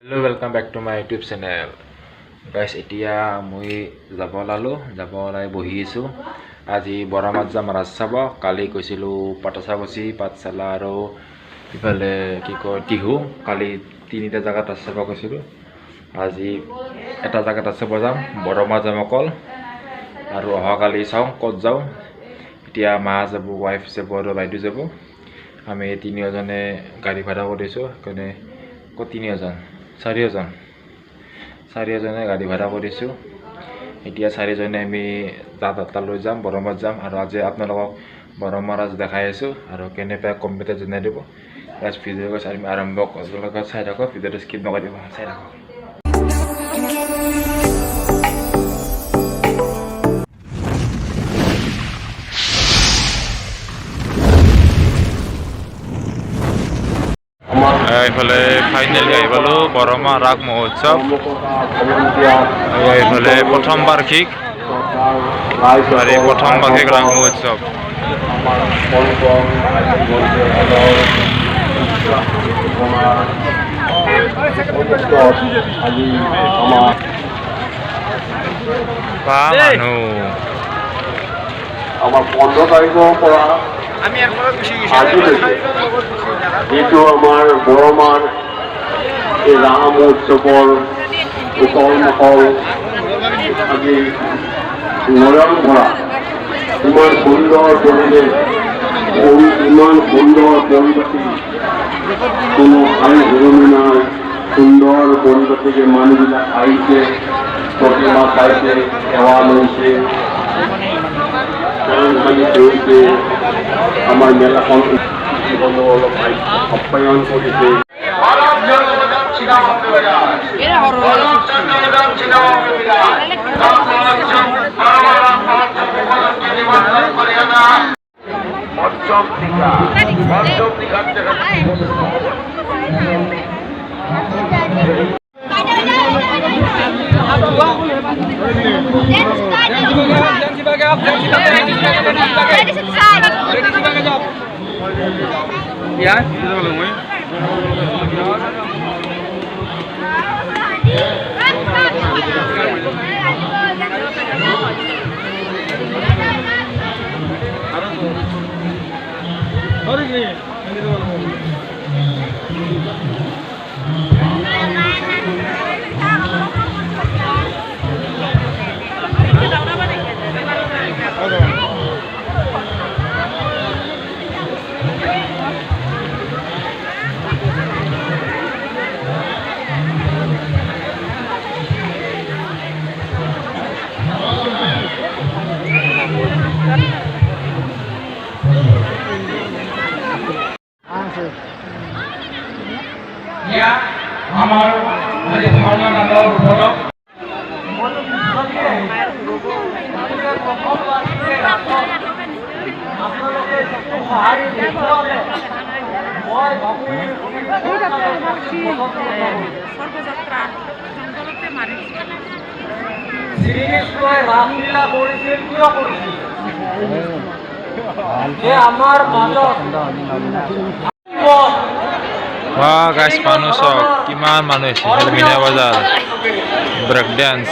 Hello welcome back to my YouTube channel guys इतिया मुई যাব ওলাই বহি আছো আজি বৰামাত যাম ৰাজ চাব কালি কৈছিলো পাটচাবচি পাঠশালা আৰু ইফালে কি কয় টিহু কালি তিনিটা জায়গাত ৰাজ চাব কৈছিলো আজি এটা জায়গাত ৰাজ চাব যাম বৰামাত যাম অকল আৰু অহাকালি চাওঁ ক'ত যাওঁ এতিয়া মা যাব ওয়াইফ যাব আৰু বাইদেউ যাব আমি তিনিজনে গাড়ী ভাড়া কৰিছো কাৰণে ক'ত তিনিজন চাৰিজনে গাড়ী ভাড়া কৰিছোঁ এতিয়া চাৰিজনে আমি তালৈ যাম বৰমাত যাম আৰু আজি আপোনালোকক বৰমাৰ ৰাজ দেখাই আছোঁ আৰু কেনেকৈ কম্পিউটাৰ জনাই দিব ৰাজ ভিডিঅ' আমি আৰম্ভ কৰোঁ চাই থাকক ভিডিঅ'টো স্কিপ নকৰিব চাই থাকক এইফালে ফাইনেল আহি পালোঁ বৰমা ৰাগ মহোৎসৱ এইফালে প্ৰথম বাৰ্ষিক ৰাগ মহোৎসৱ আমাৰ 15 তাৰিখৰ পৰা এইটো আমাৰ বৰমাৰ এই ৰাগ মহোৎসৱৰ উতল মাহল আজি নয়ন ভৰা ইমান সুন্দৰ পৰিৱেশ ইমান সুন্দৰ পৰিপাটি কোনো আই ঘূৰণি নাই সুন্দৰ পৰিপাটিকে মানুহবিলাক আহিছে প্ৰতিমা চাইছে সেৱা লৈছে কৰিছে আমাৰ মেলাখন অলপ আপ্যায়ন কৰিছে আমাৰ ধৰ্মনাথৰ উপলক শ্ৰীকৃষ্ণই ৰামলীলা কৰিছিল কিয় কৰিছিল আমাৰ মাজত Wah guys, মানুহ চাওক কিমান মানুহ আহিছে মিনা বজাৰ ব্ৰেক ডান্স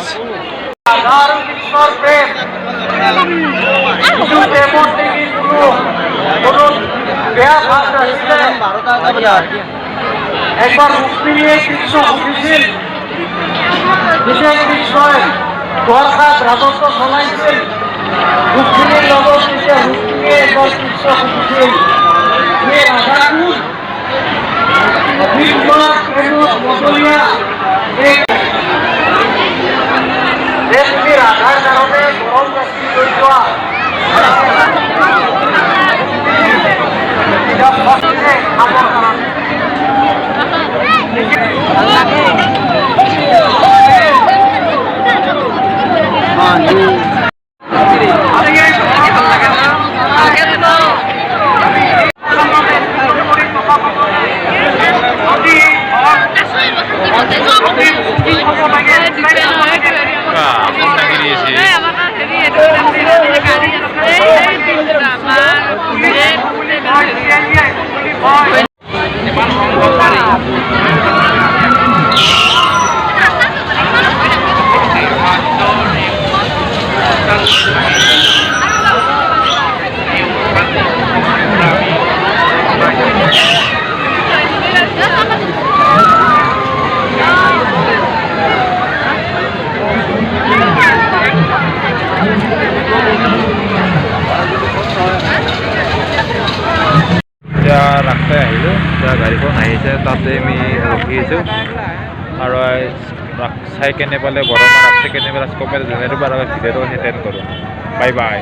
একবাৰ মুক্তি নিয়ে কৃষ্ণ উঠেছিল বিশেষ কৃষ্ণই দ্বাৰকাত ৰাজত্ব চলাইছিল ৰুক্মিণীৰ লগত যেতিয়া ৰুক্মিণীয়ে একবাৰ কৃষ্ণ উঠিছিল সেই ৰাজাটো ৰাধাৰ কাৰণে গৰম গাছি লৈ যোৱা খাবৰ Nah, এতিয়া ৰাস্তাই আহিলোঁ, এতিয়া গাড়ীখন আহিছে, তাতে আমি ৰখি আছোঁ আৰু চাই কেনে পালে বৰমাৰ ৰাস্তা কেনে পালে স্কপেল জেনেটো বাৰ ভিডিঅ'টো এটেণ্ড কৰোঁ। Bye bye.